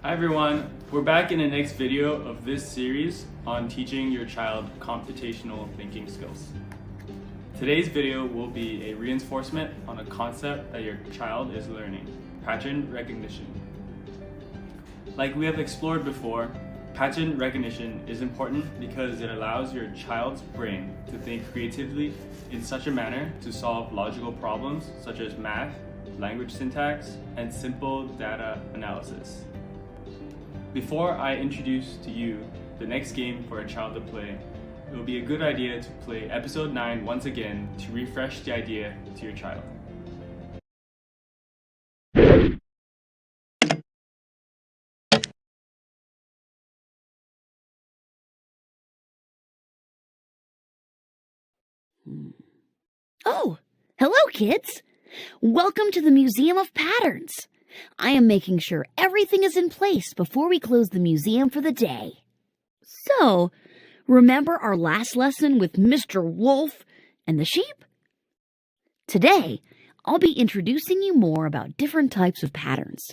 Hi everyone, we're back in the next video of this series on teaching your child computational thinking skills. Today's video will be a reinforcement on a concept that your child is learning, pattern recognition. Like we have explored before, pattern recognition is important because it allows your child's brain to think creatively in such a manner to solve logical problems such as math, language syntax, and simple data analysis. Before I introduce to you the next game for a child to play, it will be a good idea to play episode 9 once again to refresh the idea to your child. Oh, hello kids! Welcome to the Museum of Patterns. I am making sure everything is in place before we close the museum for the day. So, remember our last lesson with Mr. Wolf and the sheep? Today, I'll be introducing you more about different types of patterns.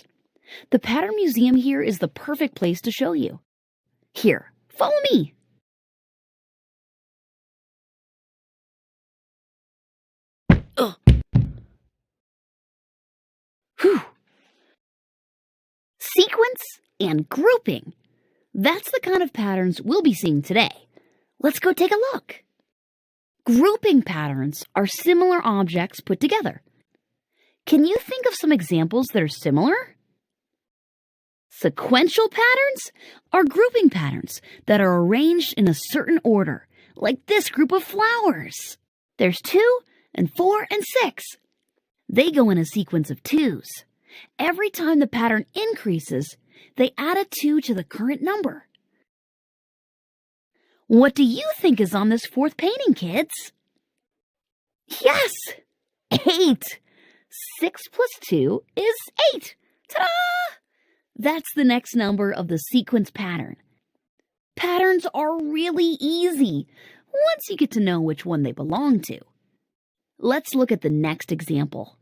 The Pattern Museum here is the perfect place to show you. Here, follow me. Whew. Sequence and grouping. That's the kind of patterns we'll be seeing today. Let's go take a look. Grouping patterns are similar objects put together. Can you think of some examples that are similar? Sequential patterns are grouping patterns that are arranged in a certain order, like this group of flowers. There's 2 and 4 and 6. They go in a sequence of 2s. Every time the pattern increases, they add a 2 to the current number. What do you think is on this 4th painting, kids? Yes! 8! 6 plus 2 is 8. Ta-da! That's the next number of the sequence pattern. Patterns are really easy once you get to know which one they belong to. Let's look at the next example.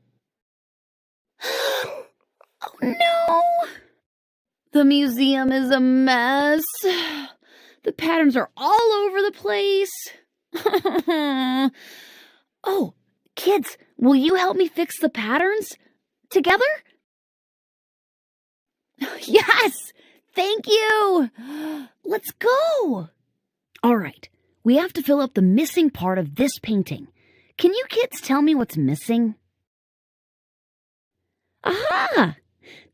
Oh no! The museum is a mess. The patterns are all over the place. Oh, kids, will you help me fix the patterns together? Yes! Thank you! Let's go! All right, we have to fill up the missing part of this painting. Can you kids tell me what's missing? Aha!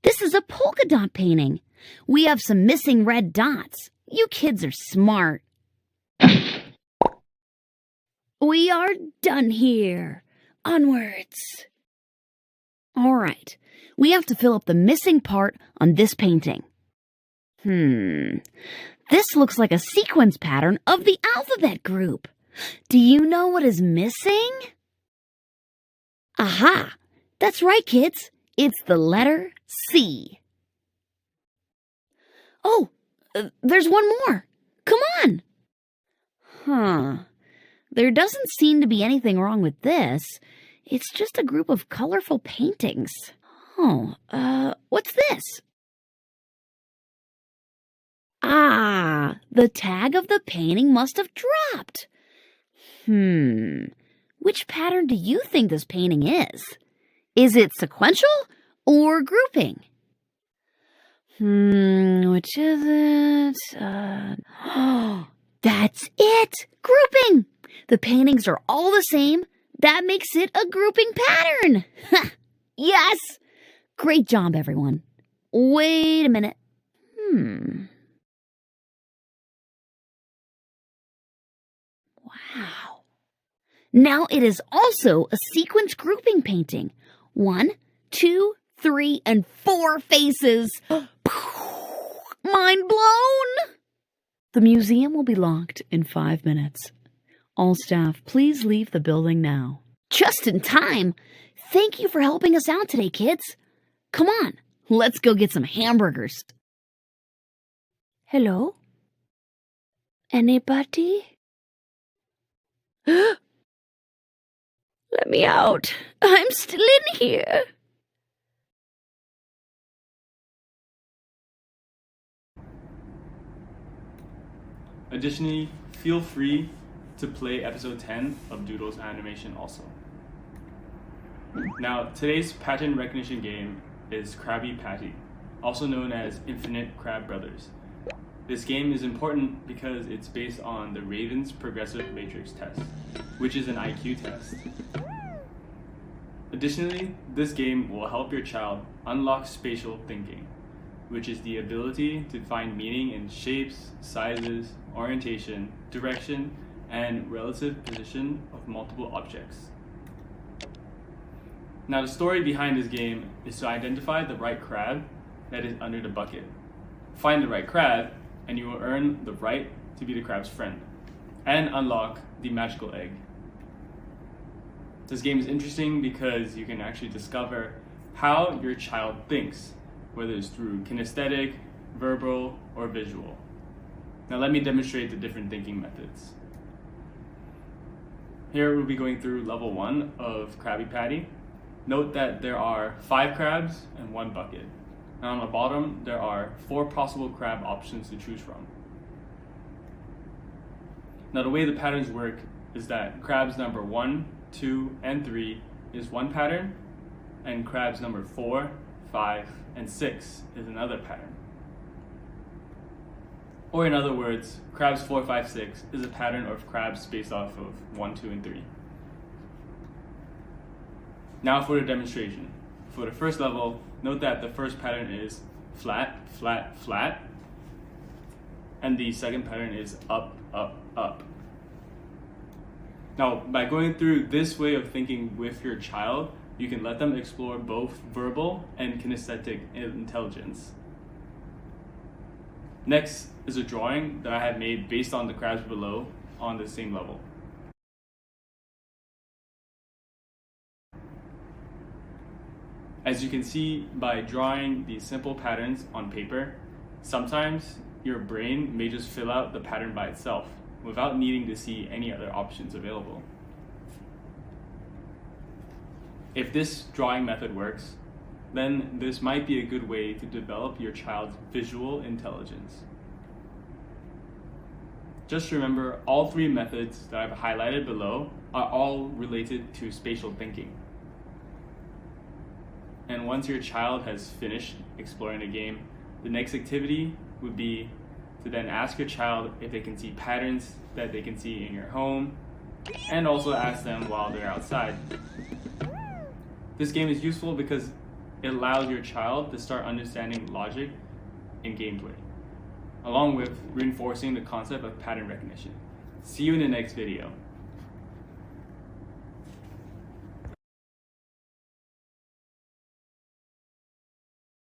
This is a polka dot painting. We have some missing red dots. You kids are smart. We are done here. Onwards. All right, we have to fill up the missing part on this painting. This looks like a sequence pattern of the alphabet group. Do you know what is missing? Aha! That's right, kids. It's the letter C. Oh, there's one more. Come on. There doesn't seem to be anything wrong with this. It's just a group of colorful paintings. What's this? Ah, the tag of the painting must have dropped. Which pattern do you think this painting is? Is it sequential or grouping? Which is it? That's it! Grouping! The paintings are all the same. That makes it a grouping pattern. Yes! Great job, everyone. Wait a minute. Wow. Now it is also a sequence grouping painting. 1, 2, 3, and 4 faces. Mind blown! The museum will be locked in 5 minutes. All staff, please leave the building now. Just in time! Thank you for helping us out today, kids. Come on, let's go get some hamburgers. Hello? Anybody? Let me out. I'm still in here. Additionally, feel free to play episode 10 of Doodle's animation also. Now, today's pattern recognition game is Krabby Patty, also known as Infinite Crab Brothers. This game is important because it's based on the Raven's Progressive Matrix test, which is an IQ test. Additionally, this game will help your child unlock spatial thinking, which is the ability to find meaning in shapes, sizes, orientation, direction, and relative position of multiple objects. Now, the story behind this game is to identify the right crab that is under the bucket. Find the right crab, and you will earn the right to be the crab's friend, and unlock the magical egg. This game is interesting because you can actually discover how your child thinks, whether it's through kinesthetic, verbal, or visual. Now let me demonstrate the different thinking methods. Here we'll be going through level 1 of Krabby Patty. Note that there are 5 crabs and 1 bucket. And on the bottom, there are 4 possible crab options to choose from. Now the way the patterns work is that crabs number 1, 2, and 3 is one pattern, and crabs number 4, 5, and 6 is another pattern. Or in other words, crabs 4, 5, 6 is a pattern of crabs based off of 1, 2, and 3. Now for the demonstration. For the first level, note that the first pattern is flat, flat, flat, and the second pattern is up, up, up. Now, by going through this way of thinking with your child, you can let them explore both verbal and kinesthetic intelligence. Next is a drawing that I have made based on the crabs below on the same level. As you can see by drawing these simple patterns on paper, sometimes your brain may just fill out the pattern by itself without needing to see any other options available. If this drawing method works, then this might be a good way to develop your child's visual intelligence. Just remember, all 3 methods that I've highlighted below are all related to spatial thinking. And once your child has finished exploring the game, the next activity would be to then ask your child if they can see patterns that they can see in your home, and also ask them while they're outside. This game is useful because it allows your child to start understanding logic in gameplay, along with reinforcing the concept of pattern recognition. See you in the next video.